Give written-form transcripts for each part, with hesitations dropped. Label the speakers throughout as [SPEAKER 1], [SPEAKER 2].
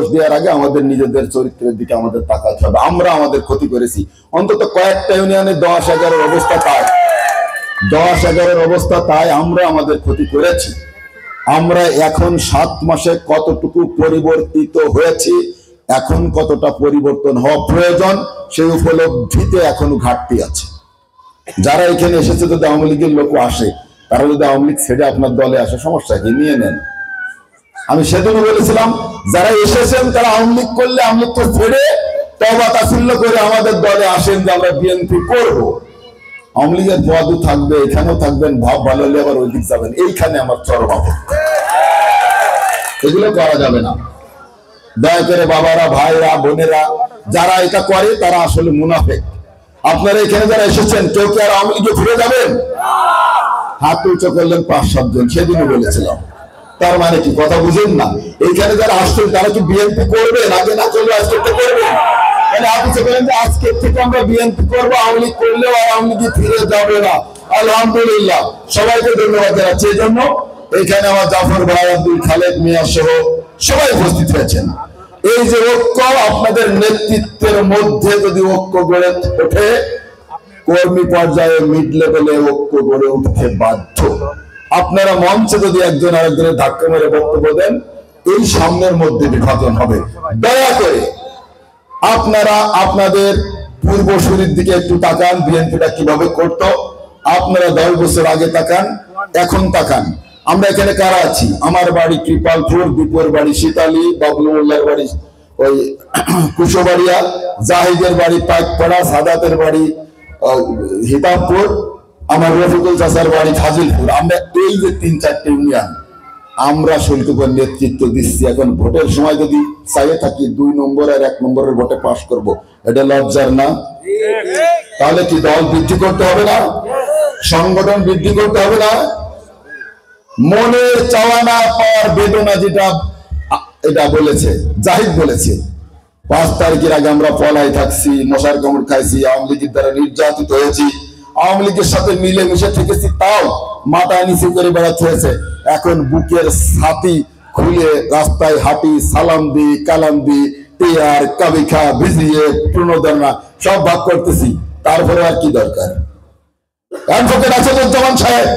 [SPEAKER 1] দোষ দেওয়ার আগে আমাদের নিজেদের চরিত্রের দিকে আমাদের তাকাতে হবে। আমরা আমাদের ক্ষতি করেছি, অন্তত কয়েকটা ইউনিয়নে 10-11 অবস্থা তাই, 10-11 অবস্থা তাই আমরা আমাদের ক্ষতি করেছি। আমরা এখন 7 মাসে কতটুকু পরিবর্তিত হয়েছি, এখন কতটা পরিবর্তন হওয়া প্রয়োজন, সেই উপলব্ধিতে এখনো ঘাটতি আছে। যারা এখানে এসেছে, যদি আওয়ামী লীগের লোক আসে, তারা যদি আওয়ামী লীগ ছেড়ে আপনার দলে আসে, সমস্যা কি, নিয়ে নেন। আমি সেদিনও বলেছিলাম, যারা এসেছেন তারা আওয়ামী লীগ করলে আওয়ামী লীগ ছেড়ে তওবা তাসিল্য করে আমাদের দলে আসেন, যে আমরা বিএনপি করব। আওয়ামী লীগের পদও থাকবে, এখানেও থাকবেন, ভাব ভালো হলে আবার ওই দিক যাবেন, এইখানে আমার চরম আপত্তি। এগুলো করা যাবে না। দয়া করে বাবারা, ভাইরা, বোনেরা, যারা এটা করে তারা আসলে মুনাফিক। আপনারা এখানে যারা এসেছেন, কেউ কি আর আওয়ামী লীগে ফিরে যাবেন? হাত উঁচু করলেন 5-7 জন, সেদিনও বলেছিলাম। তার মানে কি, কথা বুঝেন না? এইখানে যারা আসছেন তারা কি বিএনপি করবেন? আগে না করলে আজকে করবেন। তাহলে আপনি বলেন যে আজকে থেকে আমরা বিএনপি করবো, আওয়ামী লীগ করলেও আর আওয়ামী লীগে ফিরে যাবে না। আলহামদুলিল্লাহ, সবাইকে ধন্যবাদ জানাচ্ছি। এই জন্য এখানে আমার জাফর ভাই, আব্দুল খালেদ মিয়া সহ সবাই উপস্থিত হয়েছেন। এই যে ঐক্য, আপনাদের নেতৃত্বের মধ্যে যদি ঐক্য গড়ে ওঠে, কর্মী পর্যায়ে মিড লেভেলে ঐক্য গড়ে উঠতে বাধ্য। আপনারা মঞ্চে যদি একজন আরেকজনের ধাক্কা মেরে বক্তব্য দেন, এই সামনের মধ্যে বিভাজন হবে। দয়া করে আপনারা আপনাদের পূর্বসূরির দিকে একটু তাকান, বিএনপিটা কিভাবে করতো। আপনারা 10 বছর আগে তাকান, এখন তাকান। আমরা এখানে কারা আছি? আমার বাড়ি কৃপালপুর, দীপুর বাড়ি শীতালি, বাবলু মোল্লার বাড়ি ওই কুশোবাড়িয়া, জাহিদের বাড়ি পাইকপাড়া, সাদাতের বাড়ি হিতাবপুর, আমার রফিকুল চাচার বাড়ি ফাজিলপুর। আমরা এই যে 3-4টে ইউনিয়ন, আমরা শুল্কর নেতৃত্ব দিচ্ছি। এখন ভোটের সময় যদি চাইয়ে থাকি 2 নম্বর আর 1 নম্বরের ভোটে পাশ করব, এটা লজ্জার না? তাহলে কি দল বৃদ্ধি করতে হবে না? সংগঠন বৃদ্ধি করতে হবে না? মনের চাওয়া না পাওয়ার বেদনা, যেটা এটা বলেছে জাহিদ, বলেছে 5 তারিখের আগে আমরা পলাই থাকছি, মশার কামড় খাইছি, আওয়ামী লীগের দ্বারা নির্যাতিত হয়েছি, আওয়ামী লীগের সাথে মিলে মিশে থেকেছি, তাও মাথা নিচু করে বেড়াতে হয়েছে। এখন বুকের ছাতি খুলে রাস্তায় হাঁটি, সালাম দি, কালাম দি, টিয়ার কাবিখা ভিজিয়ে প্রণোদনা সব ভাগ করতেছি। তারপরে আর কি দরকার? অ্যাডভোকেট আসাদুজ্জামান সাহেব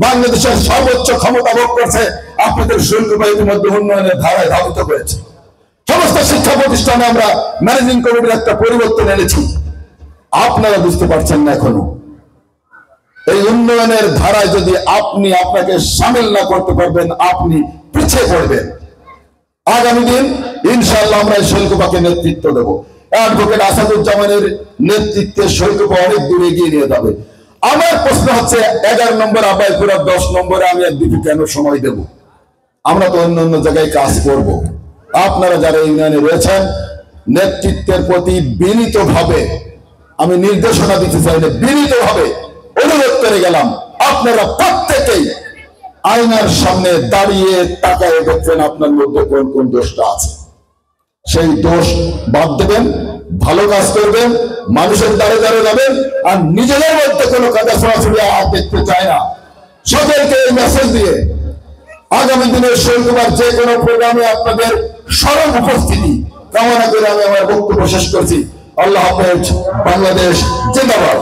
[SPEAKER 1] বাংলাদেশের সর্বোচ্চ ক্ষমতা ভোগ করছে, আপনাদের শুল্কবাহিনীর মধ্যে উন্নয়নের ধারায় ধাবিত করেছে। সমস্ত শিক্ষা প্রতিষ্ঠানে আমরা ম্যানেজিং কমিটির একটা পরিবর্তন এনেছি। আপনারা বুঝতে পারছেন না এখনো। এই উন্নয়নের ধারায় যদি আপনি আপনাকে সামিল না করতে পারবেন, আপনি পিছিয়ে পড়বেন। আগামী দিন ইনশাআল্লাহ আমরা শৈলকুপাকে নেতৃত্ব দেব। অ্যাডভোকেট আসাদুজ্জামানের নেতৃত্বে শৈলকুপা অনেক দূরে এগিয়ে নিয়ে যাবে। আমার প্রশ্ন হচ্ছে, 11 নম্বর আবাইপুরা, 10 নম্বরে আমি একদিকে কেন সময় দেব? আমরা তো অন্য অন্য জায়গায় কাজ করব। আপনারা যারা ইউনিয়নে রয়েছেন, নেতৃত্বের প্রতি বিনীতভাবে আমি নির্দেশনা দিতে চাই, বিনীতভাবে অনুরোধ করে গেলাম, আপনারা প্রত্যেকেই আয়নার সামনে দাঁড়িয়ে তাকায় দেখবেন আপনার মধ্যে কোন কোন দোষটা আছে। সেই দোষ বাদ দেবেন, ভালো কাজ করবেন, মানুষের দ্বারে দ্বারে যাবেন, আর নিজেদের মধ্যে কোনো কাজে সরাসরি দেখতে চায় না। সকলকে এই মেসেজ দিয়ে আগামী দিনের শৈলকুমার যে কোনো প্রোগ্রামে আপনাদের স্মরণ উপস্থিতি কামনা করে আমি আমার বক্তব্য শেষ করছি। আল্লাহ হাফেজ, বাংলাদেশ জিন্দাবাদ।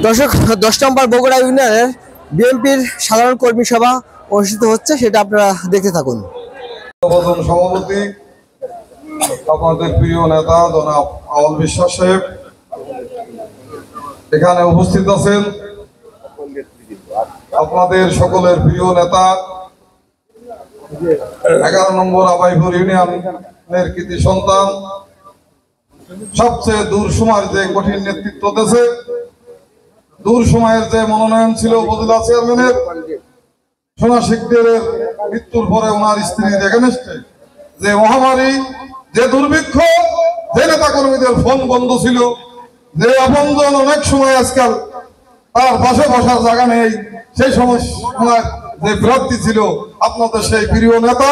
[SPEAKER 2] দর্শক, 10 নম্বর বগুড়া ইউনিয়নের বিএনপির সাধারণ কর্মী সভা অনুষ্ঠিত হচ্ছে, সেটা আপনারা দেখতে থাকুন।
[SPEAKER 3] সভাপতি, আপনাদের প্রিয় নেতা জনাব আউল বিশ্বাস সাহেব এখানে উপস্থিত আছেন। আপনাদের সকলের প্রিয় নেতা 11 নম্বর আবাইপুর ইউনিয়নের কৃতি সন্তান, সবচেয়ে দূর সময়ের যে কঠিন নেতৃত্ব দিয়েছে, দূর সময়ের যে মনোনয়ন ছিল উপজেলা চেয়ারম্যানের, সোনা শিকদারের মৃত্যুর পরে ওনার স্ত্রীর এগেনস্টে যে মহামারী, যে দুর্ভিক্ষ, যে নেতা কর্মীদের ফোন বন্ধ ছিল, যে আপনজন অনেক সময় আজকাল তার পাশে বসার জায়গা নেই, সেই সময় যে প্রার্থী ছিল আপনাদের সেই প্রিয় নেতা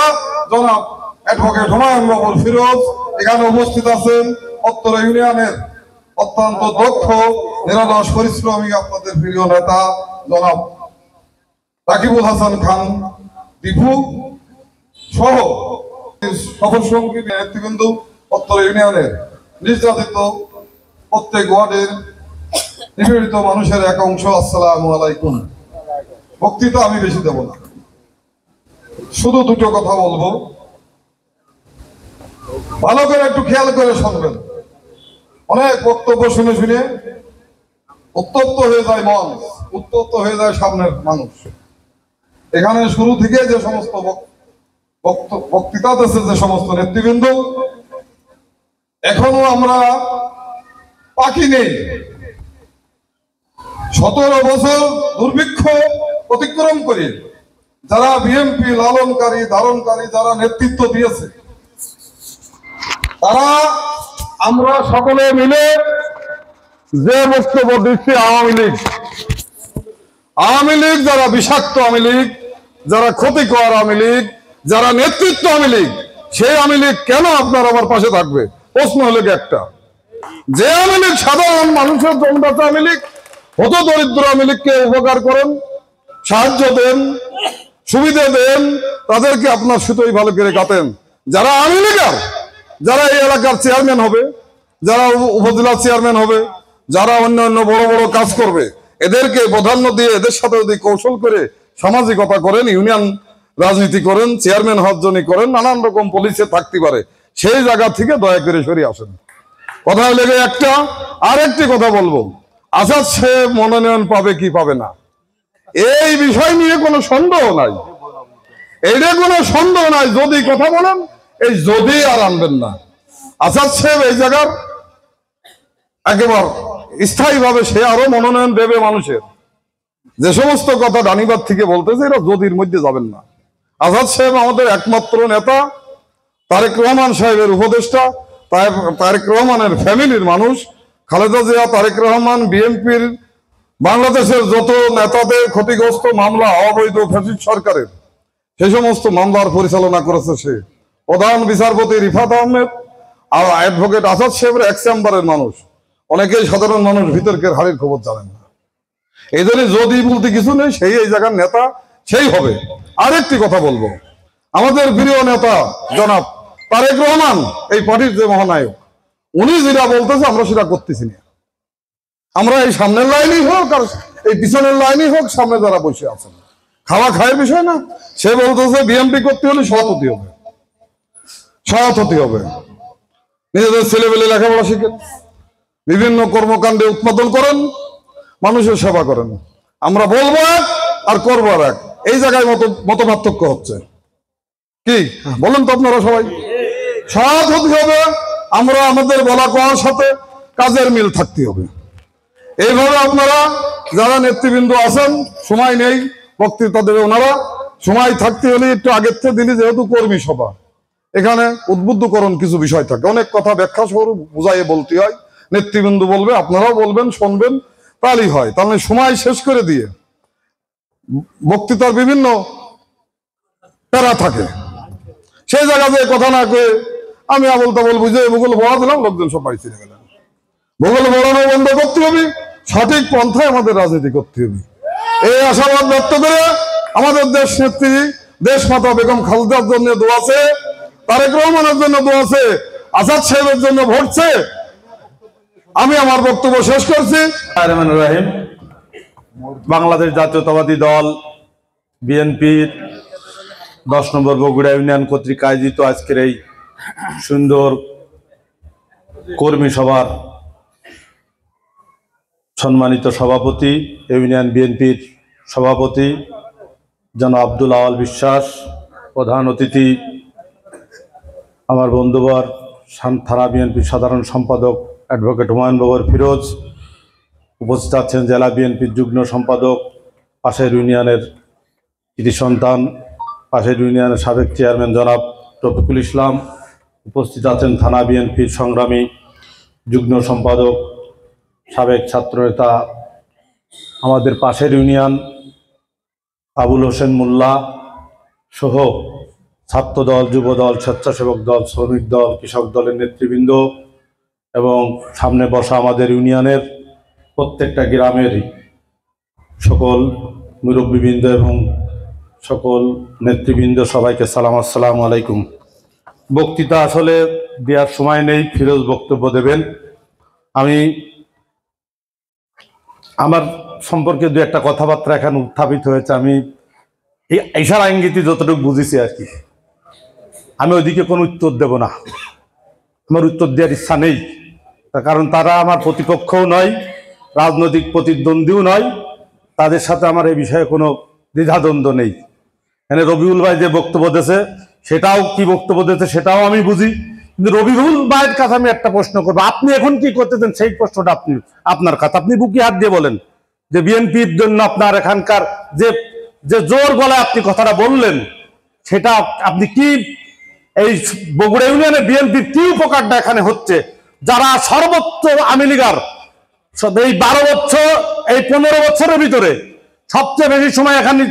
[SPEAKER 3] জনাব অ্যাডভোকেট হুমায়ুন বাবুল ফিরোজ এখানে উপস্থিত আছেন। উত্তর ইউনিয়নের অত্যন্ত দক্ষ, নিরলস পরিশ্রমী আপনাদের প্রিয় নেতা জনাব রাকিবুল হাসান খান দীপু সহ সফর সঙ্গী নেতৃবৃন্দ উত্তর ইউনিয়নের নির্যাতিত প্রত্যেক ওয়ার্ডের নিপীড়িত মানুষের এক অংশ, আসসালামু আলাইকুম। বক্তৃতা আমি বেশি দেব না, শুধু দুটো কথা বলবো, ভালো করে একটু খেয়াল করে শুনবেন। অনেক বক্তব্য শুনে শুনে উত্তপ্ত হয়ে যায় মন, উত্তপ্ত হয়ে যায় সামনের মানুষ। এখানে শুরু থেকে যে সমস্ত বক্তৃতা দিচ্ছে যে সমস্ত নেতৃবৃন্দ, এখনো আমরা পাখি নেই। 17 বছর দুর্ভিক্ষ অতিক্রম করে যারা বিএনপি লালনকারী ধারণকারী যারা নেতৃত্ব দিয়েছে, তারা আমরা সকলে মিলে যে বক্তব্য দিচ্ছি, আওয়ামী লীগ যারা বিষাক্ত আওয়ামী লীগ, যারা ক্ষতিকর আওয়ামী লীগ, যারা নেতৃত্ব আওয়ামী লীগ, সেই আওয়ামী লীগ কেন আপনার আমার পাশে থাকবে? প্রশ্ন হলো একটা, যে আওয়ামী লীগ সাধারণ মানুষের জনদাতা আওয়ামী লীগ, হত দরিদ্র আওয়ামী লীগকে উপকার করেন, সাহায্য দেন, সুবিধা দেন, তাদেরকে আপনার সুতোই ভালো করে কাটেন। যারা আওয়ামী লীগের, যারা এই এলাকার চেয়ারম্যান হবে, যারা উপজেলা চেয়ারম্যান হবে, যারা অন্যান্য বড় বড় কাজ করবে, এদেরকে প্রাধান্য দিয়ে এদের সাথে যদি কৌশল করে সামাজিকতা করেন, ইউনিয়ন রাজনীতি করেন, চেয়ারম্যান হওয়ার জন্য করেন, নানান রকম পলিসে থাকতে পারে, সেই জায়গা থেকে দয়া করে সরিয়ে আসেন। কথা লেগে একটা আরেকটি কথা বলবো, আসাদ সে মনোনয়ন পাবে কি পাবে না, এই বিষয় নিয়ে কোনো সন্দেহ নাই, এইটা কোনো সন্দেহ নাই। যদি কথা বলেন, এই যদি আর আনবেন না। আসাদ সাহেব এই জায়গার একেবারে স্থায়ীভাবে সে আরো মনোনয়ন দেবে মানুষের। যে সমস্ত কথা ডানিবাদ থেকে বলতেছে, এরা যদির মধ্যে যাবেন না। আসাদ সাহেব আমাদের একমাত্র নেতা, তারেক রহমান সাহেবের উপদেষ্টা, তারেক রহমানের ফ্যামিলির মানুষ। খালেদা জিয়া, তারেক রহমান, বিএনপির বাংলাদেশের যত নেতাদের ক্ষতিগ্রস্ত মামলা অবৈধ ফ্যাসিস্ট সরকারের, সে সমস্ত মামলার পরিচালনা করেছে সে। প্রধান বিচারপতি রিফাত আহমেদ আর অ্যাডভোকেট আসাদ সাহেবের এক চেম্বারের মানুষ। অনেকেই সাধারণ মানুষ ভিতরকের হাড়ির খবর জানেন না। এই জন্য যদি বলতে কিছু নেই, সেই এই জায়গার নেতা সেই হবে। আরেকটি কথা বলবো, আমাদের প্রিয় নেতা জনাব তারেক রহমান, এই পার্টির যে মহানায়ক, উনি যেটা বলতেছে আমরা সেটা করতেছি না। আমরা এই সামনের লাইনেই হোক আর এই পিছনের লাইনেই হোক, সামনে যারা বসে আছেন, খাওয়া খায়ের বিষয় না। সে বলতেছে বিএনপি করতে হলে সৎ হতে হবে, সৎ হতে হবে। নিজেদের ছেলেবেলে লেখাপড়া শিখেন, বিভিন্ন কর্মকাণ্ডে উৎপাদন করেন, মানুষের সেবা করেন। আমরা বলবো এক আর করবো আর এক, এই জায়গায় মত পার্থক্য হচ্ছে। কি বলেন তো আপনারা সবাই? সৎ হতে হবে, আমরা আমাদের বলা কওয়ার সাথে কাজের মিল থাকতে হবে। এইভাবে আপনারা যারা নেতৃবৃন্দ আছেন, সময় নেই বক্তৃতা দেবে ওনারা, সময় থাকতে হলে একটু আগের থেকে দিলি, যেহেতু কর্মী সভা, এখানে উদ্বুদ্ধকরণ কিছু বিষয় থাকে, অনেক কথা ব্যাখ্যা সহ বুঝাইয়ে বলতে হয়। নেতৃবৃন্দ বলবে, আপনারাও বলবেন, শুনবেন, তাহলেই হয়। তাহলে সময় শেষ করে দিয়ে বক্তৃতার বিভিন্ন প্যারা থাকে, সেই জায়গাতে কথা না করে আমি আবল তাবল বুঝে ভূগোল বড়া দিলাম, লোকজন সব বাড়ি ছিঁড়ে গেলেন। ভূগোল বড়ানো বন্ধ করতে হবে, সঠিক পন্থায় আমাদের রাজনীতি করতে হবে। এই আশাবাদ ব্যক্ত করে আমাদের দেশ নেত্রী দেশ মাতা বেগম খালেদার জন্য দোয়াছে, তারেক রহমানের জন্য দোয়াছে, আসাদ সাহেবের জন্য ভোটছে। আমি আমার বক্তব্য শেষ করছি।
[SPEAKER 4] রহিম, বাংলাদেশ জাতীয়তাবাদী দল বিএনপির 10 নম্বর বগুড়া ইউনিয়ন কর্তৃক আয়োজিত আজকের এই সুন্দর কর্মী সভার সম্মানিত সভাপতি, ইউনিয়ন বিএনপির সভাপতি জনাব আব্দুল আওয়াল বিশ্বাস, প্রধান অতিথি আমার বন্ধুবর থানা বিএনপির সাধারণ সম্পাদক অ্যাডভোকেট হুমায়ুন বাবর ফিরোজ, উপস্থিত আছেন জেলা বিএনপির যুগ্ম সম্পাদক, পাশের ইউনিয়নের কৃতি সন্তান, পাশের ইউনিয়নের সাবেক চেয়ারম্যান জনাব রফিকুল ইসলাম, উপস্থিত আছেন থানা বিএনপির সংগ্রামী যুগ্ম সম্পাদক, সাবেক ছাত্রনেতা, আমাদের পাশের ইউনিয়ন আবুল হোসেন মোল্লা সহ ছাত্রদল, যুবদল, স্বেচ্ছাসেবক দল, শ্রমিক দল, কৃষক দলের নেতৃবৃন্দ এবং সামনে বসা আমাদের ইউনিয়নের প্রত্যেকটা গ্রামেরই সকল মুরব্বীবৃন্দ এবং সকল নেতৃবৃন্দ, সবাইকে সালাম, আসসালামু আলাইকুম। বক্তৃতা আসলে দেওয়ার সময় নেই, ফিরোজ বক্তব্য দেবেন। আমি আমার সম্পর্কে দু একটা কথাবার্তা এখানে উত্থাপিত হয়েছে, আমি এই ইশারা ইঙ্গিতে যতটুকু বুঝেছি আর কি, আমি ওইদিকে কোনো উত্তর দেব না, আমার উত্তর দেওয়ার ইচ্ছা নেই। তার কারণ তারা আমার প্রতিপক্ষও নয়, রাজনৈতিক প্রতিদ্বন্দ্বীও নয়, তাদের সাথে আমার এই বিষয়ে কোনো দ্বিধাদ্বন্দ্ব নেই। এখানে রবিউল ভাই যে বক্তব্য দিয়েছে সেটাও কি বক্তব্য দিয়েছে সেটাও আমি বুঝি, কিন্তু রবিউল ভাইয়ের কাছে আমি একটা প্রশ্ন করবো, আপনি এখন কি করতেছেন সেই প্রশ্নটা আপনার কাছে, আপনি বুকি হাত দিয়ে বলেন যে বিএনপির জন্য আপনার এখানকার যে যে জোর গলায় আপনি কথাটা বললেন সেটা আপনি কি এই বগুড়া ইউনিয়নে বিএনপির কি উপকারটা এখানে হচ্ছে, যারা সর্বোচ্চ আওয়ামী লীগার এই 12 বছর এই 15 বছরের ভিতরে সবচেয়ে বেশি সময় এখানে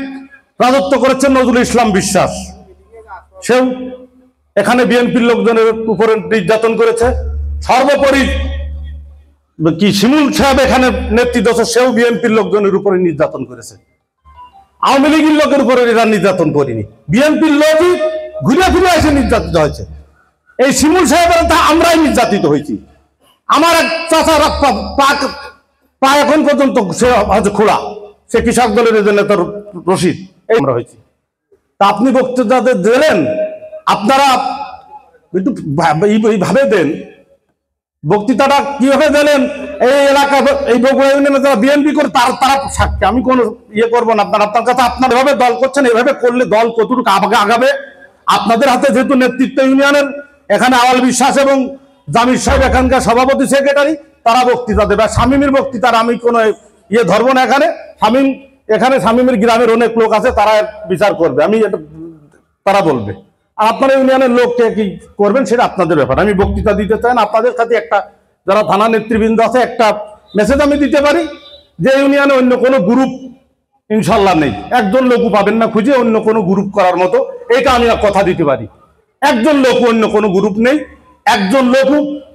[SPEAKER 4] রাজত্ব করেছেন নজরুল ইসলাম বিশ্বাস, সেও এখানে বিএনপির লোকজনের উপরে নির্যাতন করেছে। সর্বোপরি কি শিমুল সাহেব এখানে নেতৃত্ব, সেও বিএনপির লোকজনের উপরে নির্যাতন করেছে। আওয়ামী লীগের লোকের উপরে এরা নির্যাতন করিনি, বিএনপির লোকই ঘুরে ফিরে এসে নির্যাতিত হয়েছে। এই শিমুল সাহেবের আমরাই নির্যাতিত হয়েছি। আমার এক চাচার পা এখন পর্যন্ত সে হয়তো খোলা, সে কৃষক দলের নেতা রশিদ, আমরা হয়েছি। তা আপনি বক্তৃতা দিলেন, আপনারা একটু এইভাবে দেন বক্তৃতাটা, কিভাবে দিলেন এই এলাকা এই বগুড়া ইউনিয়নে যারা বিএনপি করে তারা সাক্ষী, আমি কোনো ইয়ে করবো না। আপনার কাছে আপনার এভাবে দল করছেন, এভাবে করলে দল কতটুকু আগাবে? আপনাদের হাতে যেহেতু নেতৃত্ব ইউনিয়নের, এখানে আওয়াল বিশ্বাস এবং জামির সাহেব এখানকার সভাপতি সেক্রেটারি, তারা বক্তৃতা দেবে। শামীমের বক্তৃতার আমি কোনো ইয়ে ধরবো না। এখানে শামীমের গ্রামের অনেক লোক আছে, তারা বিচার করবে, আমি এটা তারা বলবে। আর আপনারা ইউনিয়নের লোককে কি করবেন সেটা আপনাদের ব্যাপার। আমি বক্তৃতা দিতে চাই না, আপনাদের কাছে একটা যারা থানা নেতৃবৃন্দ আছে একটা মেসেজ আমি দিতে পারি যে ইউনিয়নে অন্য কোনো গ্রুপ ইনশাল্লাহ নেই, একজন লোকও পাবেন না খুঁজে অন্য কোনো গ্রুপ করার মতো, এটা আমি কথা দিতে পারি। একজন লোক অন্য কোনো গ্রুপ নেই, একজন লোক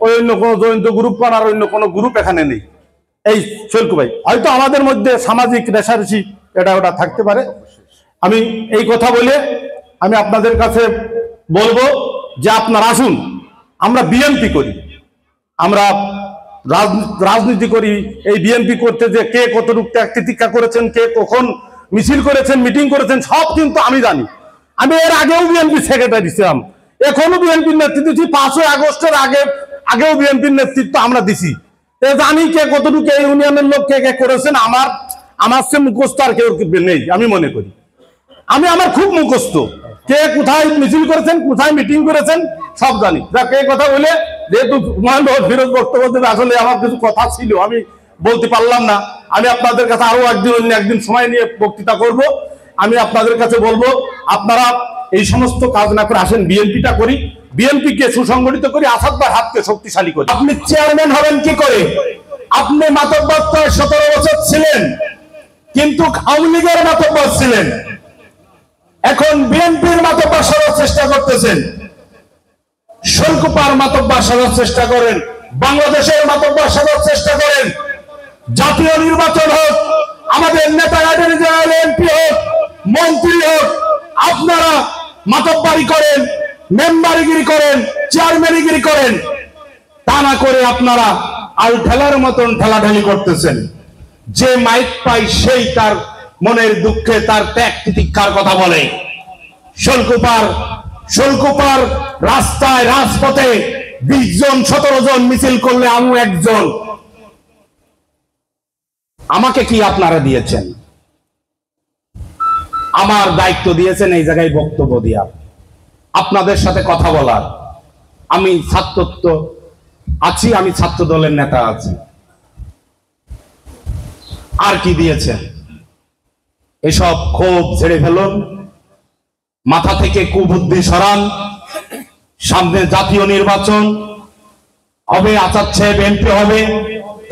[SPEAKER 4] ওই অন্য কোনো জয়ন্ত গ্রুপ করার অন্য কোনো গ্রুপ এখানে নেই। এই শৈলকু ভাই, হয়তো আমাদের মধ্যে সামাজিক রেশারেশি এটা ওটা থাকতে পারে। আমি এই কথা বলে আমি আপনাদের কাছে বলবো যে আপনারা আসুন, আমরা বিএনপি করি, আমরা রাজনীতি করি। এই বিএনপি করতে যে কে কতটুকু ত্যাগ তিতিক্ষা করেছেন, কে কখন মিছিল করেছেন, মিটিং করেছেন, সব কিন্তু আমি জানি। আমি এর আগেও বিএনপি সেক্রেটারি ছিলাম, এখনো বিএনপির নেতৃত্ব দিচ্ছি। 5ই আগস্টের আগেও বিএনপির নেতৃত্ব আমরা দিছি। জানি কে কতটুকু এই ইউনিয়নের লোক কে কে করেছেন। আমার সে মুখস্থ আর কেউ নেই, আমি মনে করি। আমার খুব মুখস্থ, কে কোথায় মিছিল করেছেন, কোথায় মিটিং করেছেন সব জানি। কে কথা বলে যেহেতু ফিরোজ বক্তব্য দেবে, আসলে আমার কিছু কথা ছিল আমি বলতে পারলাম না। আমি আপনাদের কাছে আরো একদিন সময় নিয়ে বক্তৃতা করব। আমি আপনাদের কাছে বলবো, আপনারা এই সমস্ত কাজ না করে আসেন, বিএনপিটা করি, বিএনপিকে সুসংগঠিত করি, আসাদ ভাইয়ের হাতকে শক্তিশালী করি।
[SPEAKER 1] আপনি চেয়ারম্যান হবেন কি করে? আপনি মাতব্বর 17 বছর ছিলেন, কিন্তু আওয়ামী লীগের মাতব্বর ছিলেন, এখন বিএনপির মাতব্বর সাজার চেষ্টা করতেছেন। শৈলকুপার মাতব্বর সাজার চেষ্টা করেন, বাংলাদেশের মাতব্বর সাজার চেষ্টা করেন। জাতীয় নির্বাচন হোক, আমাদের নেতা জেনারেল এমপি হোক, মন্ত্রী হোক, আপনারা মাতব্বরি করেন, মেম্বারিগিরি করেন, চেয়ারম্যানিগিরি করেন। তা না করে আপনারা আল ঠেলার মতন ঠেলাঠেলি করতেছেন। যে মাইক পাই সেই তার মনের দুঃখে তার ত্যাগ তিতিক্ষার কথা বলে। শৈলকুপার রাস্তায় রাজপথে 20 জন 17 জন মিছিল করলে আমি একজন। আমাকে কি আপনারা দিয়েছেন? আমার দায়িত্ব দিয়েছেন এই জায়গায় বক্তব্য দেওয়ার, আপনাদের সাথে কথা বলার। আমি ছাত্রত্ব আছি, আমি ছাত্র দলের নেতা আছি। আর কি দিয়েছেন? এসব ক্ষোভ ঝেড়ে ফেলুন, মাথা থেকে কুবুদ্ধি সরান। সামনে জাতীয় নির্বাচন হবে, আচাচ্ছে এমপি হবে,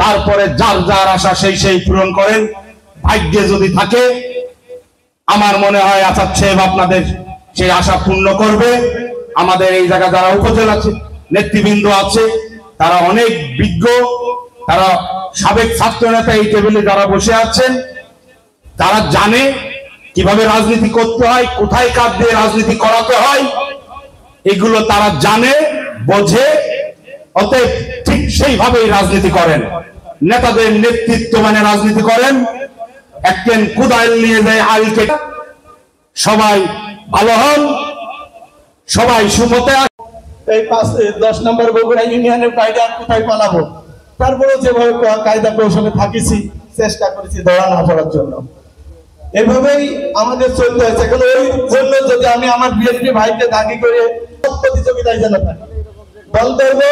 [SPEAKER 1] তারপরে যার যার আশা সেই পূরণ করেন। ভাগ্যে যদি থাকে, আমার মনে হয় আচাচ্ছে আপনাদের সেই আশা পূর্ণ করবে। আমাদের এই জায়গা যারা উপজেলা নেতৃবৃন্দ আছে তারা অনেক বিজ্ঞ, তারা সাবেক ছাত্র নেতা এই টেবিলে যারা বসে আছেন, তারা জানে কিভাবে রাজনীতি করতে হয়, কোথায় কাজ দিয়ে রাজনীতি করাতে হয়।
[SPEAKER 5] এগুলো তারা জানে, বোঝে, অতএব ঠিক সেইভাবেই রাজনীতি করেন। নেতাদের নেতৃত্ব মানে রাজনীতি করেন। একজন কুদাল নিয়ে যায় আলকে, সবাই ভালো হন, সবাই সুমতে।
[SPEAKER 6] এই 10 নম্বর বগুড়া ইউনিয়নের বাইরে আর কোথায় পালাবো? তারপরে যেভাবে কায়দা কৌশলে থাকিছি, চেষ্টা করেছি ধরা না পড়ার জন্য। এভাবেই আমাদের চলতে হয়েছে। এখন ওই জন্য যদি আমি আমার বিএনপি ভাইকে দাগি করে প্রতিযোগিতায় যেন থাকি, দল ধরবো,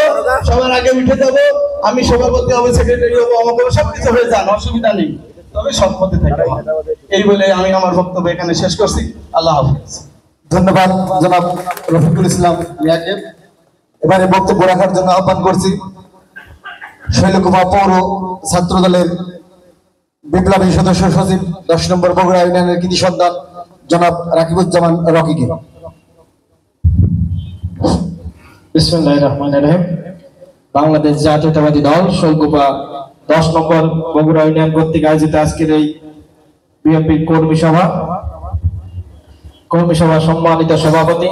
[SPEAKER 6] সবার আগে উঠে যাবো, আমি সভাপতি হবো, সেক্রেটারি হবো, আমাকে সবকিছু হয়ে যান, অসুবিধা নেই, তবে সৎ পথে থাকতে হবে। এই বলে আমি আমার বক্তব্য এখানে শেষ করছি। আল্লাহ হাফেজ।
[SPEAKER 2] ধন্যবাদ জনাব রফিকুল ইসলাম মিয়াকে। এবারে বক্তব্য রাখার জন্য আহ্বান করছি শৈলকুপা পৌর ছাত্র দলের বিপ্লবী সদস্য সচিব 10 নম্বর বগুড়া ইউনিয়নের কৃতি সন্তান জনাব রাকিবুজ্জামান রকিকে।
[SPEAKER 7] বিসমিল্লাহির রহমানির রহিম। বাংলাদেশ জাতীয়তাবাদী দল শৈলকুপা 10 নম্বর বগুড়া ইউনিয়ন কর্তৃক আয়োজিত আজকের এই বিএনপি কর্মী সভা সম্মানিত সভাপতি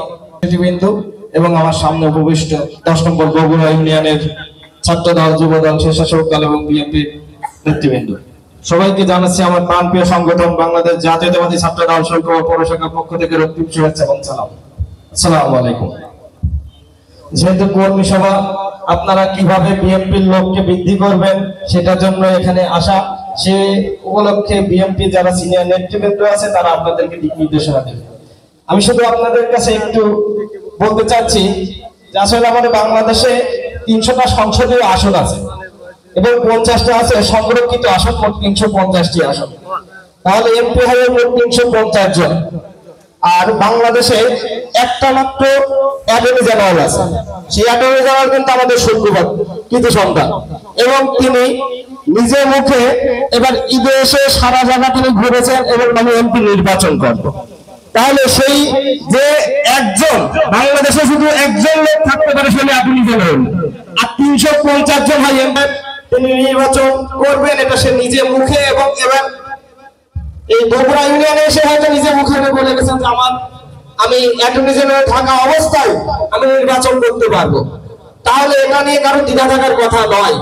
[SPEAKER 7] বিন্দু এবং আমার সামনে উপবিষ্ট 10 নম্বর বগুড়া ইউনিয়নের ছাত্র দল, যুব দল, স্বেচ্ছাসেবক দল এবং বিএনপি নেতৃবৃন্দ, সবাইকে জানাচ্ছি আমার প্রাণপ্রিয় সংগঠন বাংলাদেশ জাতীয়তাবাদী ছাত্র দল শৈলকুপা পৌরসভার পক্ষ থেকে রক্তিম শুভেচ্ছা এবং সালাম। আসসালামু আলাইকুম। যেহেতু কর্মী সভা, আপনারা কিভাবে বিএনপির লোককে বৃদ্ধি করবেন সেটার জন্য এখানে আসা, সে উপলক্ষে বিএনপি যারা সিনিয়র নেতৃবৃন্দ আছে তারা আপনাদেরকে দিক নির্দেশনা দেবে। আমি শুধু আপনাদের কাছে একটু বলতে চাচ্ছি যে আসলে আমাদের বাংলাদেশে 300টা সংসদীয় আসন আছে এবং 50টা আছে সংরক্ষিত আসন, মোট 350টি আসন। তাহলে এমপি হবে মোট 350 জন। আর বাংলাদেশে একটা মাত্র অ্যাটর্নি জেনারেল আছে, সেই অ্যাটর্নি জেনারেল কিন্তু আমাদের শৈলকুপার কৃতি সন্তান, এবং তিনি নিজে মুখে এবার ঈদে এসে সারা জায়গা তিনি ঘুরেছেন এবং আমি এমপি নির্বাচন করবো। তাহলে সেই যে একজন বাংলাদেশে শুধু একজন লোক থাকতে পারে সেটা অ্যাটর্নি জেনারেল, আর 350 জন ভাই এমপি তিনি নির্বাচন করবেন, এটা সে নিজে মুখে এবং এবার এই বগুড়া ইউনিয়নে এসে হয়তো নিজে মুখে বলে গেছেন যে আমি অ্যাটর্নি জেনারেল থাকা অবস্থায় আমি নির্বাচন করতে পারবো। তাহলে এটা নিয়ে কারো দ্বিধা থাকার কথা নয়।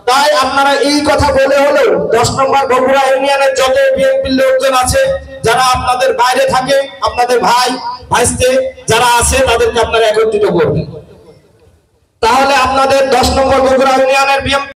[SPEAKER 7] তাই আপনারা এই কথা বলে হলেও 10 নম্বর বগুড়া ইউনিয়নের যত বিএনপির লোকজন আছে, যারা আপনাদের বাইরে থাকে, আপনাদের ভাই ভাইস্তে যারা আছে, তাদেরকে আপনারা একত্রিত করবেন। তাহলে আপনাদের 10 নম্বর বগুড়া ইউনিয়নের বিএনপি